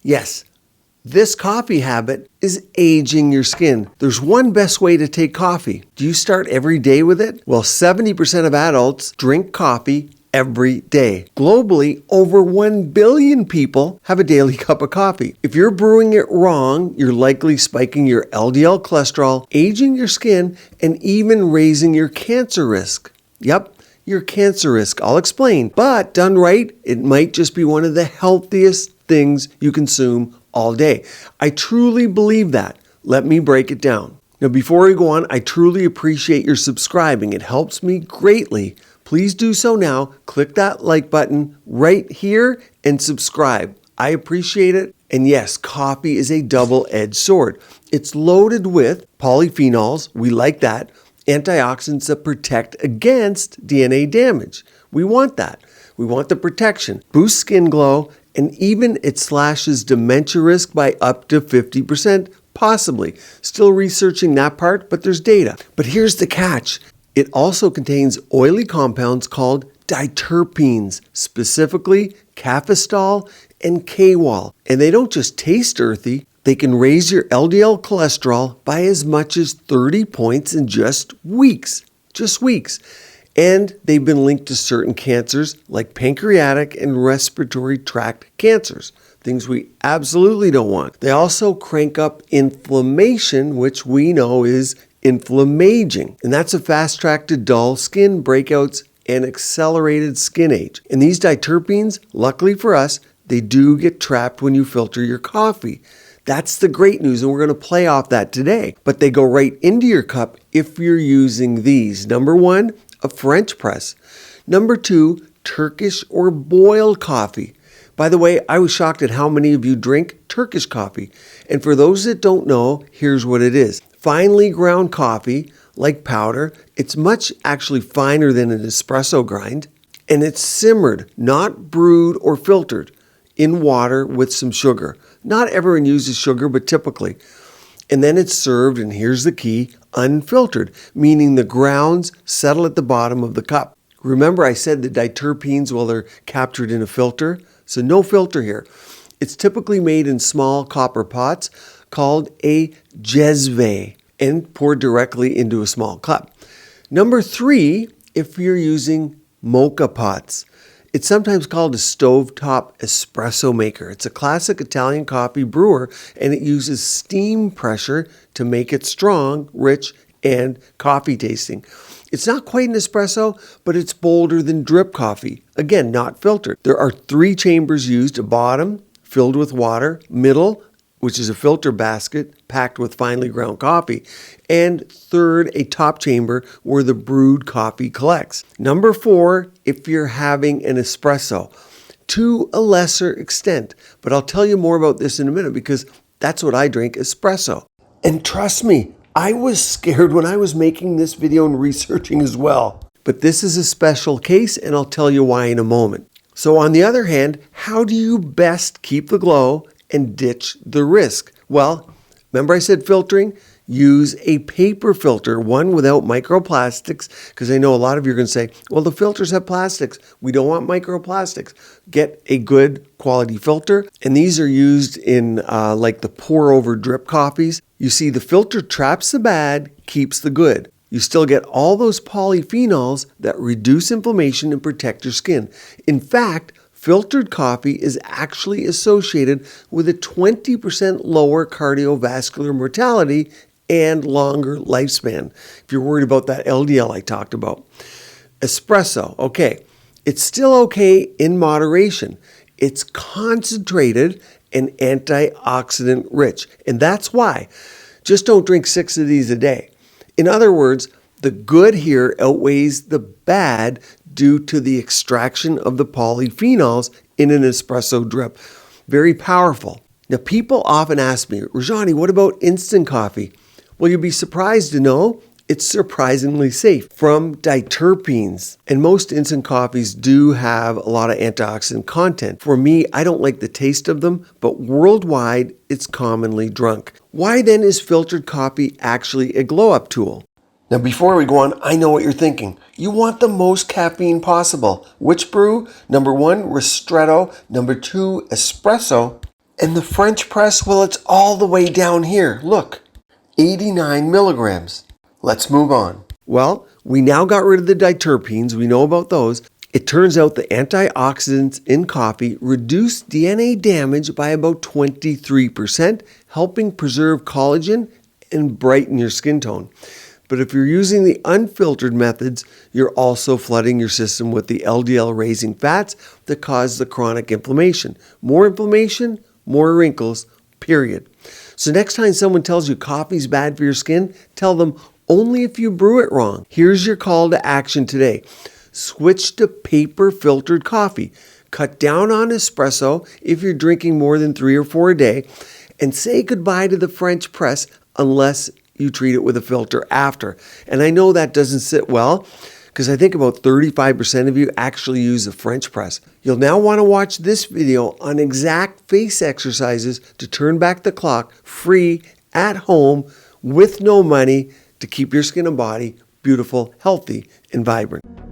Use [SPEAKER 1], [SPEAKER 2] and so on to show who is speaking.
[SPEAKER 1] Yes, this coffee habit is aging your skin. There's one best way to take coffee. Do you start every day with it? Well, 70% of adults drink coffee every day. Globally, over 1 billion people have a daily cup of coffee. If you're brewing it wrong, you're likely spiking your LDL cholesterol, aging your skin, and even raising your cancer risk. Yep, your cancer risk. I'll explain. But done right, it might just be one of the healthiest things you consume all day. I truly believe that. Let me break it down. Now, before we go on, I truly appreciate your subscribing. It helps me greatly. Please do so now. Click that like button right here and subscribe. I appreciate it. And yes, coffee is a double-edged sword. It's loaded with polyphenols. We like that. Antioxidants that protect against DNA damage. We want that. We want the protection. Boosts skin glow, and even it slashes dementia risk by up to 50%, possibly. Still researching that part, but there's data. But here's the catch. It also contains oily compounds called diterpenes, specifically cafestol and K-wall. And they don't just taste earthy, they can raise your LDL cholesterol by as much as 30 points in just weeks. Just weeks. And they've been linked to certain cancers like pancreatic and respiratory tract cancers, things we absolutely don't want. They also crank up inflammation, which we know is inflammaging. And that's a fast track to dull skin breakouts and accelerated skin age. And these diterpenes, luckily for us, they do get trapped when you filter your coffee. That's the great news, and we're going to play off that today. But they go right into your cup if you're using these. Number one, a French press. Number two, Turkish or boiled coffee. By the way, I was shocked at how many of you drink Turkish coffee. And for those that don't know, here's what it is. Finely ground coffee, like powder. It's much actually finer than an espresso grind. And it's simmered, not brewed or filtered, in water with some sugar. Not everyone uses sugar, but typically. And then it's served, and here's the key, unfiltered, meaning the grounds settle at the bottom of the cup. Remember I said the diterpenes, well, they're captured in a filter, so no filter here. It's typically made in small copper pots called a jezve and poured directly into a small cup. Number three, if you're using mocha pots. It's sometimes called a stovetop espresso maker. It's a classic Italian coffee brewer, and it uses steam pressure to make it strong, rich, and coffee tasting. It's not quite an espresso, but it's bolder than drip coffee. Again, not filtered. There are 3 chambers used: a bottom filled with water, middle, which is a filter basket packed with finely ground coffee, and third, a top chamber where the brewed coffee collects. Number 4, if you're having an espresso, to a lesser extent, but I'll tell you more about this in a minute because that's what I drink, espresso. And trust me, I was scared when I was making this video and researching as well. But this is a special case, and I'll tell you why in a moment. So on the other hand, how do you best keep the glow and ditch the risk? Well, remember I said filtering? Use a paper filter, one without microplastics, because I know a lot of you are going to say, well, the filters have plastics. We don't want microplastics. Get a good quality filter. And these are used in like the pour over drip coffees. You see, the filter traps the bad, keeps the good. You still get all those polyphenols that reduce inflammation and protect your skin. In fact, filtered coffee is actually associated with a 20% lower cardiovascular mortality and longer lifespan, if you're worried about that LDL I talked about. Espresso, okay, it's still okay in moderation. It's concentrated and antioxidant rich, and that's why. Just don't drink 6 of these a day. In other words, the good here outweighs the bad due to the extraction of the polyphenols in an espresso drip. Very powerful. Now, people often ask me, Rajani, what about instant coffee? Well, you'd be surprised to know it's surprisingly safe from diterpenes. And most instant coffees do have a lot of antioxidant content. For me, I don't like the taste of them, but worldwide, it's commonly drunk. Why then is filtered coffee actually a glow-up tool? Now, before we go on, I know what you're thinking. You want the most caffeine possible. Which brew? Number 1, Ristretto. Number 2, Espresso. And the French press, well, it's all the way down here. Look, 89 milligrams. Let's move on. Well, we now got rid of the diterpenes. We know about those. It turns out the antioxidants in coffee reduce DNA damage by about 23%, helping preserve collagen and brighten your skin tone. But if you're using the unfiltered methods, you're also flooding your system with the LDL raising fats that cause the chronic inflammation. More inflammation, more wrinkles, period. So next time someone tells you coffee's bad for your skin, tell them only if you brew it wrong. Here's your call to action today. Switch to paper filtered coffee. Cut down on espresso if you're drinking more than 3 or 4 a day, and say goodbye to the French press unless you treat it with a filter after. And I know that doesn't sit well because I think about 35% of you actually use a French press. You'll now want to watch this video on exact face exercises to turn back the clock free at home with no money to keep your skin and body beautiful, healthy, and vibrant.